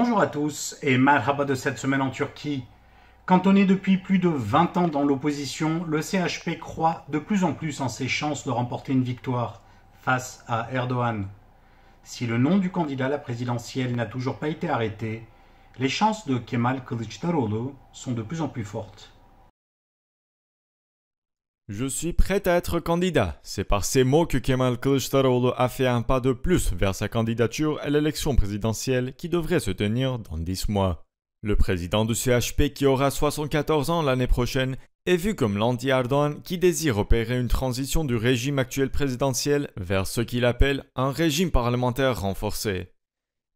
Bonjour à tous et marhaba de cette semaine en Turquie. Cantonné depuis plus de 20 ans dans l'opposition, le CHP croit de plus en plus en ses chances de remporter une victoire face à Erdogan. Si le nom du candidat à la présidentielle n'a toujours pas été arrêté, les chances de Kemal Kılıçdaroğlu sont de plus en plus fortes. Je suis prêt à être candidat. C'est par ces mots que Kemal Kılıçdaroğlu a fait un pas de plus vers sa candidature à l'élection présidentielle qui devrait se tenir dans 10 mois. Le président du CHP qui aura 74 ans l'année prochaine est vu comme l'anti-Erdogan qui désire opérer une transition du régime actuel présidentiel vers ce qu'il appelle un régime parlementaire renforcé.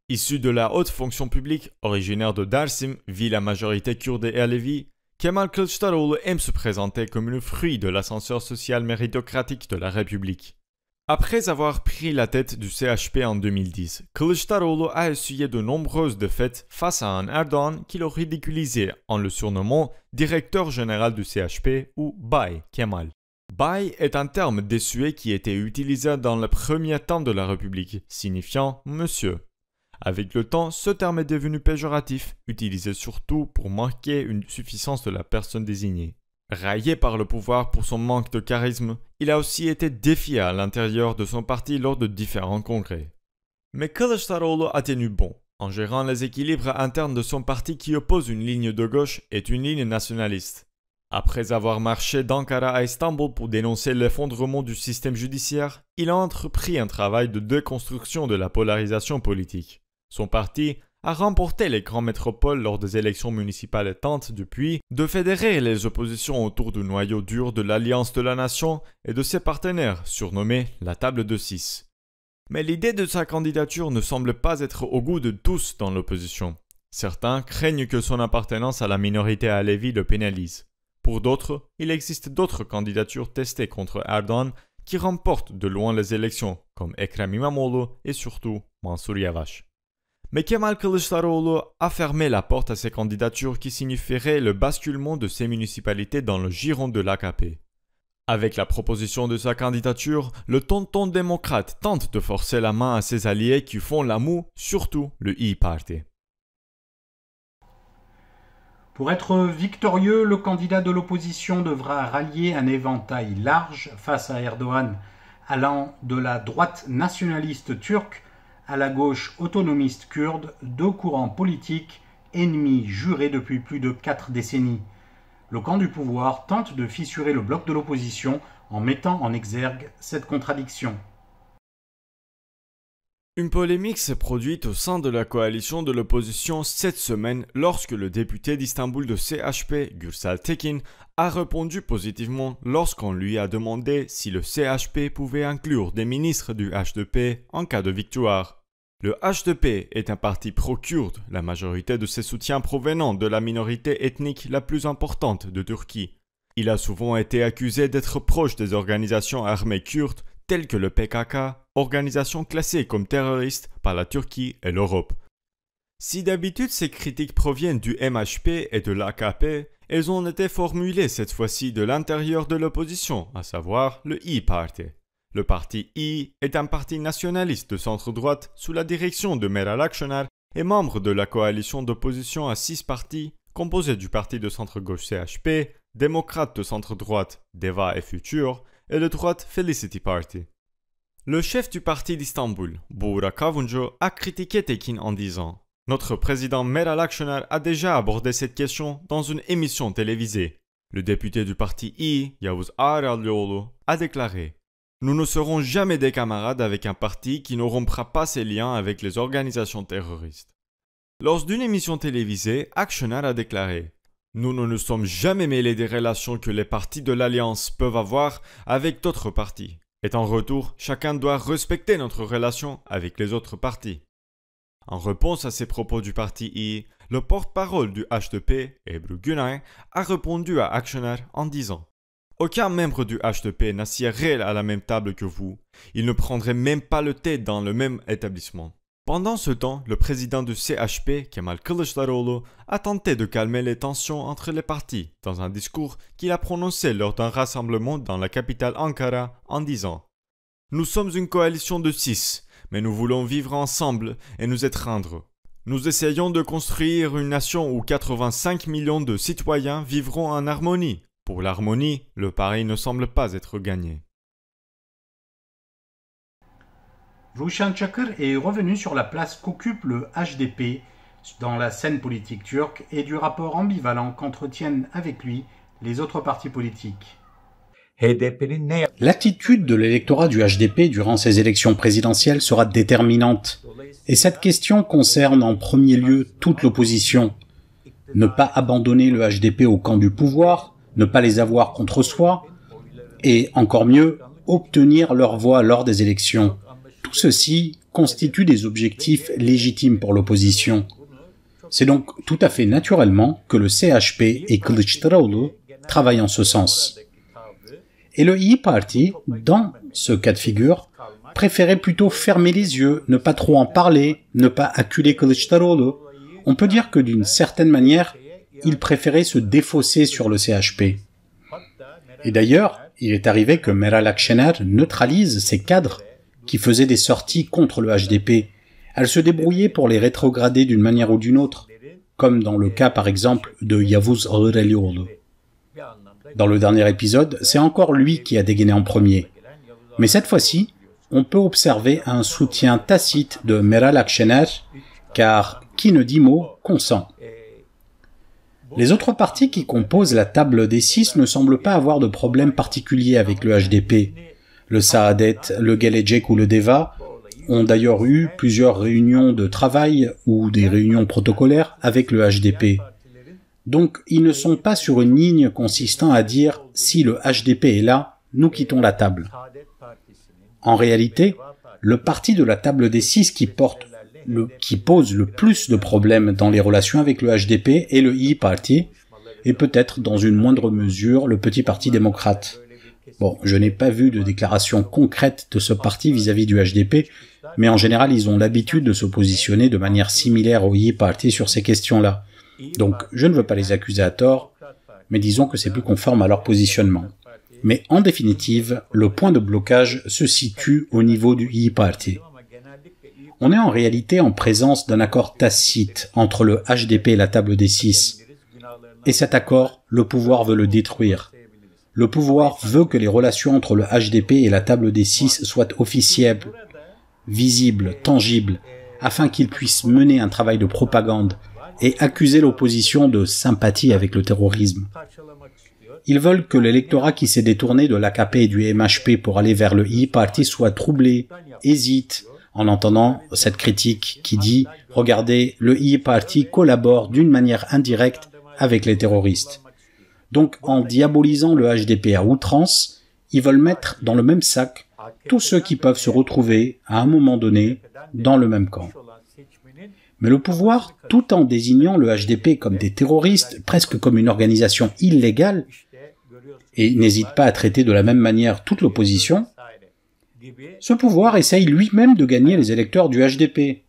Issu de la haute fonction publique, originaire de Dersim, ville à majorité kurde et alevi, Kemal Kılıçdaroğlu aime se présenter comme le fruit de l'ascenseur social méritocratique de la République. Après avoir pris la tête du CHP en 2010, Kılıçdaroğlu a essuyé de nombreuses défaites face à un Erdogan qui le ridiculisait en le surnommant directeur général du CHP ou Bay Kemal. Bay est un terme désuet qui était utilisé dans le premier temps de la République, signifiant monsieur. Avec le temps, ce terme est devenu péjoratif, utilisé surtout pour marquer une suffisance de la personne désignée. Raillé par le pouvoir pour son manque de charisme, il a aussi été défié à l'intérieur de son parti lors de différents congrès. Mais Kılıçdaroğlu a tenu bon, en gérant les équilibres internes de son parti qui oppose une ligne de gauche et une ligne nationaliste. Après avoir marché d'Ankara à Istanbul pour dénoncer l'effondrement du système judiciaire, il a entrepris un travail de déconstruction de la polarisation politique. Son parti a remporté les grandes métropoles lors des élections municipales et tente depuis de fédérer les oppositions autour du noyau dur de l'Alliance de la Nation et de ses partenaires, surnommés la Table de 6. Mais l'idée de sa candidature ne semble pas être au goût de tous dans l'opposition. Certains craignent que son appartenance à la minorité alevi le pénalise. Pour d'autres, il existe d'autres candidatures testées contre Erdogan qui remportent de loin les élections, comme Ekrem İmamoğlu et surtout Mansur Yavaş. Mais Kemal Kılıçdaroğlu a fermé la porte à ces candidatures qui signifieraient le basculement de ces municipalités dans le giron de l'AKP. Avec la proposition de sa candidature, le tonton démocrate tente de forcer la main à ses alliés qui font la moue, surtout le İYİ Parti. Pour être victorieux, le candidat de l'opposition devra rallier un éventail large face à Erdogan, allant de la droite nationaliste turque à la gauche autonomiste kurde, deux courants politiques ennemis jurés depuis plus de 4 décennies. Le camp du pouvoir tente de fissurer le bloc de l'opposition en mettant en exergue cette contradiction. Une polémique s'est produite au sein de la coalition de l'opposition cette semaine lorsque le député d'Istanbul de CHP, Gürsel Tekin, a répondu positivement lorsqu'on lui a demandé si le CHP pouvait inclure des ministres du HDP en cas de victoire. Le HDP est un parti pro-kurde, la majorité de ses soutiens provenant de la minorité ethnique la plus importante de Turquie. Il a souvent été accusé d'être proche des organisations armées kurdes telles que le PKK, organisation classée comme terroriste par la Turquie et l'Europe. Si d'habitude ces critiques proviennent du MHP et de l'AKP, elles ont été formulées cette fois-ci de l'intérieur de l'opposition, à savoir le İYİ Parti. Le parti İYİ est un parti nationaliste de centre-droite sous la direction de Meral Akşener et membre de la coalition d'opposition à 6 partis, composée du parti de centre-gauche CHP, démocrate de centre-droite DEVA et Futur, et de droite Felicity Party. Le chef du parti d'Istanbul, Burak Kavuncu, a critiqué Tekin en disant « Notre président Meral Akşener a déjà abordé cette question dans une émission télévisée. » Le député du parti İYİ, Yavuz Ağralioğlu, a déclaré « Nous ne serons jamais des camarades avec un parti qui ne rompra pas ses liens avec les organisations terroristes. » Lors d'une émission télévisée, Akşener a déclaré « Nous ne nous sommes jamais mêlés des relations que les partis de l'Alliance peuvent avoir avec d'autres partis. Et en retour, chacun doit respecter notre relation avec les autres partis. » En réponse à ces propos du parti İYİ, le porte-parole du HDP, Ebru Günay, a répondu à Akşener en disant « Aucun membre du HDP n'assiérait à la même table que vous. Il ne prendrait même pas le thé dans le même établissement. » Pendant ce temps, le président du CHP, Kemal Kılıçdaroğlu, a tenté de calmer les tensions entre les partis dans un discours qu'il a prononcé lors d'un rassemblement dans la capitale Ankara en disant « Nous sommes une coalition de 6, mais nous voulons vivre ensemble et nous étreindre. Nous essayons de construire une nation où 85 millions de citoyens vivront en harmonie. Pour l'harmonie, le pari ne semble pas être gagné. Ruşen Çakır est revenu sur la place qu'occupe le HDP dans la scène politique turque et du rapport ambivalent qu'entretiennent avec lui les autres partis politiques. L'attitude de l'électorat du HDP durant ces élections présidentielles sera déterminante. Et cette question concerne en premier lieu toute l'opposition. Ne pas abandonner le HDP au camp du pouvoir, ne pas les avoir contre soi, et encore mieux, obtenir leur voix lors des élections. Tout ceci constitue des objectifs légitimes pour l'opposition. C'est donc tout à fait naturellement que le CHP et Kılıçdaroğlu travaillent en ce sens. Et le İYİ Parti, dans ce cas de figure, préférait plutôt fermer les yeux, ne pas trop en parler, ne pas acculer Kılıçdaroğlu. On peut dire que d'une certaine manière, il préférait se défausser sur le CHP. Et d'ailleurs, il est arrivé que Meral Akşener neutralise ses cadres qui faisaient des sorties contre le HDP. Elle se débrouillait pour les rétrograder d'une manière ou d'une autre, comme dans le cas par exemple de Yavuz Ağırelioğlu. Dans le dernier épisode, c'est encore lui qui a dégainé en premier. Mais cette fois-ci, on peut observer un soutien tacite de Meral Akşener, car qui ne dit mot consent. Les autres partis qui composent la table des 6 ne semblent pas avoir de problème particulier avec le HDP. Le Saadet, le Gelecek ou le Deva ont d'ailleurs eu plusieurs réunions de travail ou des réunions protocolaires avec le HDP. Donc, ils ne sont pas sur une ligne consistant à dire « si le HDP est là, nous quittons la table ». En réalité, le parti de la table des 6 qui pose le plus de problèmes dans les relations avec le HDP est le İYİ Parti, et peut-être dans une moindre mesure le petit parti démocrate. Bon, je n'ai pas vu de déclaration concrète de ce parti vis-à-vis du HDP, mais en général, ils ont l'habitude de se positionner de manière similaire au İYİ Parti sur ces questions-là. Donc, je ne veux pas les accuser à tort, mais disons que c'est plus conforme à leur positionnement. Mais en définitive, le point de blocage se situe au niveau du İYİ Parti. On est en réalité en présence d'un accord tacite entre le HDP et la table des 6. Et cet accord, le pouvoir veut le détruire. Le pouvoir veut que les relations entre le HDP et la table des 6 soient officielles, visibles, tangibles, afin qu'ils puissent mener un travail de propagande et accuser l'opposition de sympathie avec le terrorisme. Ils veulent que l'électorat qui s'est détourné de l'AKP et du MHP pour aller vers le İYİ Parti soit troublé, hésite, en entendant cette critique qui dit « Regardez, le İYİ Parti collabore d'une manière indirecte avec les terroristes ». Donc, en diabolisant le HDP à outrance, ils veulent mettre dans le même sac tous ceux qui peuvent se retrouver, à un moment donné, dans le même camp. Mais le pouvoir, tout en désignant le HDP comme des terroristes, presque comme une organisation illégale, et n'hésite pas à traiter de la même manière toute l'opposition, ce pouvoir essaye lui-même de gagner les électeurs du HDP.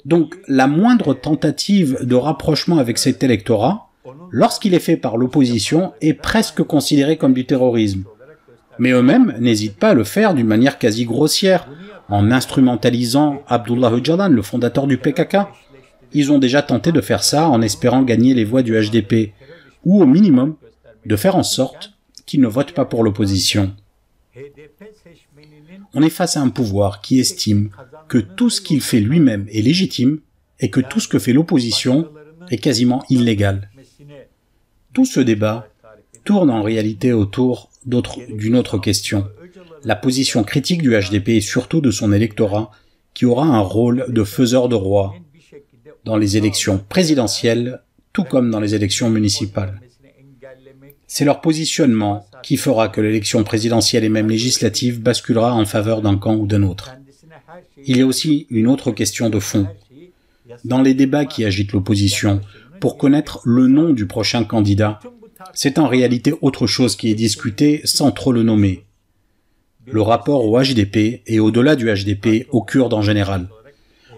Donc, la moindre tentative de rapprochement avec cet électorat, lorsqu'il est fait par l'opposition, est presque considéré comme du terrorisme. Mais eux-mêmes n'hésitent pas à le faire d'une manière quasi grossière, en instrumentalisant Abdullah Öcalan, le fondateur du PKK. Ils ont déjà tenté de faire ça en espérant gagner les voix du HDP, ou au minimum, de faire en sorte qu'ils ne votent pas pour l'opposition. On est face à un pouvoir qui estime que tout ce qu'il fait lui-même est légitime et que tout ce que fait l'opposition est quasiment illégal. Tout ce débat tourne en réalité autour d'une autre question, la position critique du HDP et surtout de son électorat qui aura un rôle de faiseur de roi dans les élections présidentielles tout comme dans les élections municipales. C'est leur positionnement qui fera que l'élection présidentielle et même législative basculera en faveur d'un camp ou d'un autre. Il y a aussi une autre question de fond. Dans les débats qui agitent l'opposition, pour connaître le nom du prochain candidat, c'est en réalité autre chose qui est discuté sans trop le nommer. Le rapport au HDP et au-delà du HDP aux Kurdes en général.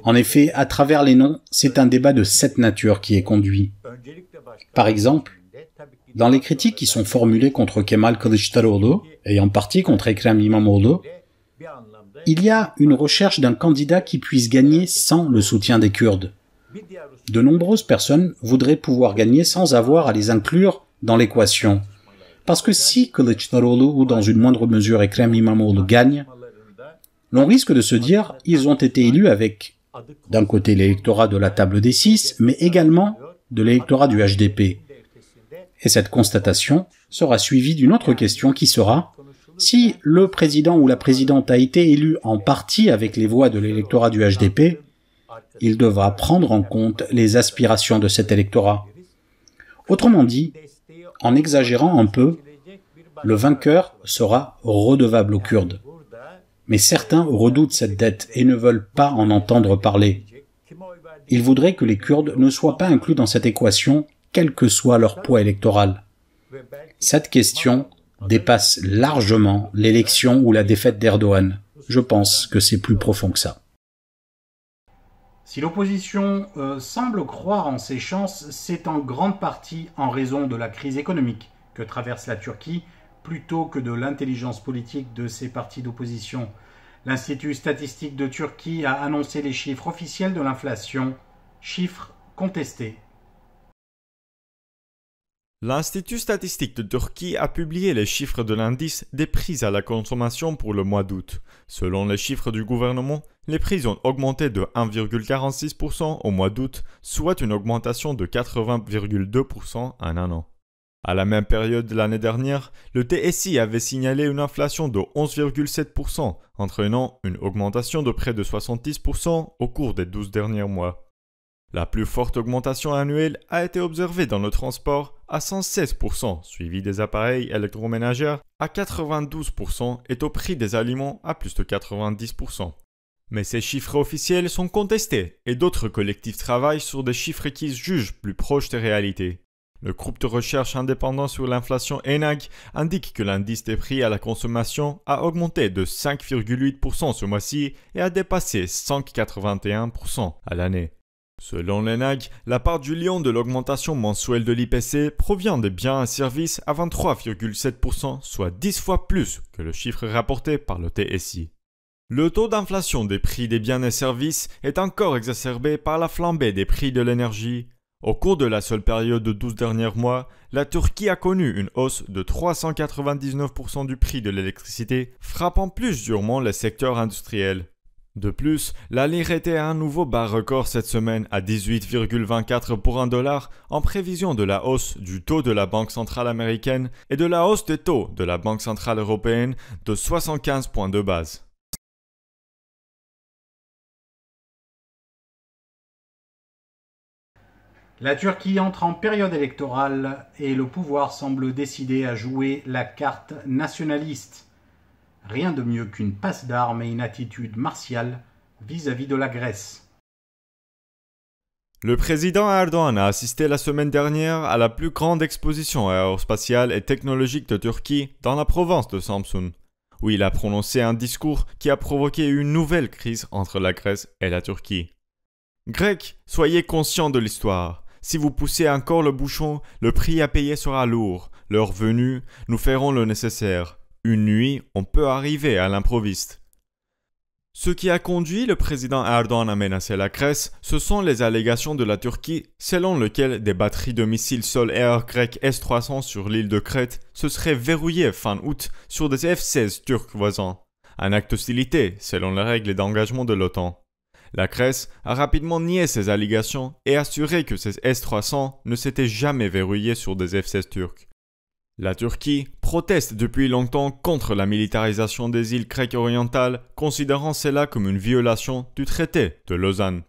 En effet, à travers les noms, c'est un débat de cette nature qui est conduit. Par exemple, dans les critiques qui sont formulées contre Kemal Kılıçdaroğlu, et en partie contre Ekrem İmamoğlu, il y a une recherche d'un candidat qui puisse gagner sans le soutien des Kurdes. De nombreuses personnes voudraient pouvoir gagner sans avoir à les inclure dans l'équation. Parce que si Kılıçdaroğlu ou dans une moindre mesure Ekrem İmamoğlu gagnent, l'on risque de se dire ils ont été élus avec, d'un côté l'électorat de la table des 6, mais également de l'électorat du HDP. Et cette constatation sera suivie d'une autre question qui sera si le président ou la présidente a été élu en partie avec les voix de l'électorat du HDP, il devra prendre en compte les aspirations de cet électorat. Autrement dit, en exagérant un peu, le vainqueur sera redevable aux Kurdes. Mais certains redoutent cette dette et ne veulent pas en entendre parler. Ils voudraient que les Kurdes ne soient pas inclus dans cette équation, quel que soit leur poids électoral. Cette question dépasse largement l'élection ou la défaite d'Erdogan. Je pense que c'est plus profond que ça. Si l'opposition semble croire en ses chances, c'est en grande partie en raison de la crise économique que traverse la Turquie, plutôt que de l'intelligence politique de ses partis d'opposition. L'Institut statistique de Turquie a annoncé les chiffres officiels de l'inflation, chiffres contestés. L'Institut statistique de Turquie a publié les chiffres de l'indice des prix à la consommation pour le mois d'août. Selon les chiffres du gouvernement, les prix ont augmenté de 1,46% au mois d'août, soit une augmentation de 80,2% en un an. À la même période de l'année dernière, le TSI avait signalé une inflation de 11,7%, entraînant une augmentation de près de 70% au cours des 12 derniers mois. La plus forte augmentation annuelle a été observée dans le transport à 116%, suivi des appareils électroménagers à 92% et au prix des aliments à plus de 90%. Mais ces chiffres officiels sont contestés et d'autres collectifs travaillent sur des chiffres qu'ils jugent plus proches des réalités. Le groupe de recherche indépendant sur l'inflation ENAG indique que l'indice des prix à la consommation a augmenté de 5,8% ce mois-ci et a dépassé 5,81% à l'année. Selon l'ENAG, la part du lion de l'augmentation mensuelle de l'IPC provient des biens et services à 23,7%, soit 10 fois plus que le chiffre rapporté par le TSI. Le taux d'inflation des prix des biens et services est encore exacerbé par la flambée des prix de l'énergie. Au cours de la seule période de 12 derniers mois, la Turquie a connu une hausse de 399% du prix de l'électricité, frappant plus durement les secteurs industriels. De plus, la lire était à un nouveau bas record cette semaine à 18,24 pour un dollar en prévision de la hausse du taux de la Banque centrale américaine et de la hausse des taux de la Banque centrale européenne de 75 points de base. La Turquie entre en période électorale et le pouvoir semble décidé à jouer la carte nationaliste. Rien de mieux qu'une passe d'armes et une attitude martiale vis-à-vis de la Grèce. Le président Erdogan a assisté la semaine dernière à la plus grande exposition aérospatiale et technologique de Turquie dans la province de Samsun, où il a prononcé un discours qui a provoqué une nouvelle crise entre la Grèce et la Turquie. Grecs, soyez conscients de l'histoire. Si vous poussez encore le bouchon, le prix à payer sera lourd. L'heure venue, nous ferons le nécessaire. Une nuit, on peut arriver à l'improviste. Ce qui a conduit le président Erdogan à menacer la Grèce, ce sont les allégations de la Turquie selon lesquelles des batteries de missiles sol-air grecs S-300 sur l'île de Crète se seraient verrouillées fin août sur des F-16 turcs voisins. Un acte d'hostilité selon les règles d'engagement de l'OTAN. La Grèce a rapidement nié ces allégations et assuré que ces S-300 ne s'étaient jamais verrouillés sur des F-16 turcs. La Turquie proteste depuis longtemps contre la militarisation des îles grecques orientales, considérant cela comme une violation du traité de Lausanne.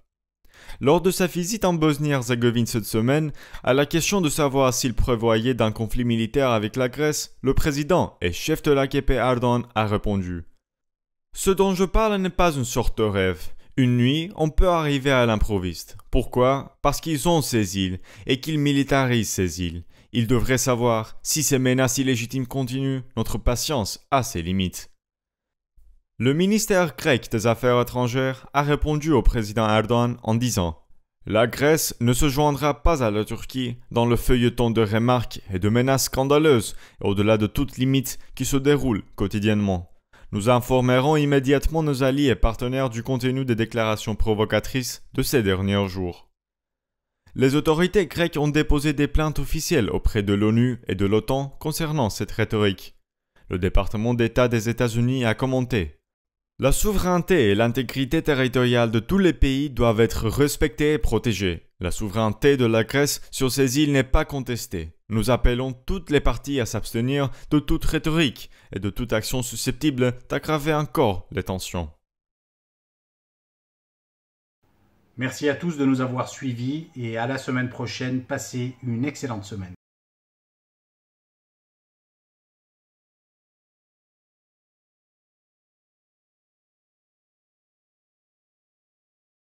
Lors de sa visite en Bosnie-Herzégovine cette semaine, à la question de savoir s'il prévoyait d'un conflit militaire avec la Grèce, le président et chef de l'AKP Erdogan a répondu « Ce dont je parle n'est pas une sorte de rêve. Une nuit, on peut arriver à l'improviste. Pourquoi ? Parce qu'ils ont ces îles et qu'ils militarisent ces îles. Ils devraient savoir, si ces menaces illégitimes continuent, notre patience a ses limites. » Le ministère grec des Affaires étrangères a répondu au président Erdogan en disant « La Grèce ne se joindra pas à la Turquie dans le feuilleton de remarques et de menaces scandaleuses et au-delà de toute limite qui se déroulent quotidiennement. Nous informerons immédiatement nos alliés et partenaires du contenu des déclarations provocatrices de ces derniers jours. » Les autorités grecques ont déposé des plaintes officielles auprès de l'ONU et de l'OTAN concernant cette rhétorique. Le département d'État des États-Unis a commenté: la souveraineté et l'intégrité territoriale de tous les pays doivent être respectées et protégées. La souveraineté de la Grèce sur ces îles n'est pas contestée. Nous appelons toutes les parties à s'abstenir de toute rhétorique et de toute action susceptible d'aggraver encore les tensions. Merci à tous de nous avoir suivis et à la semaine prochaine. Passez une excellente semaine.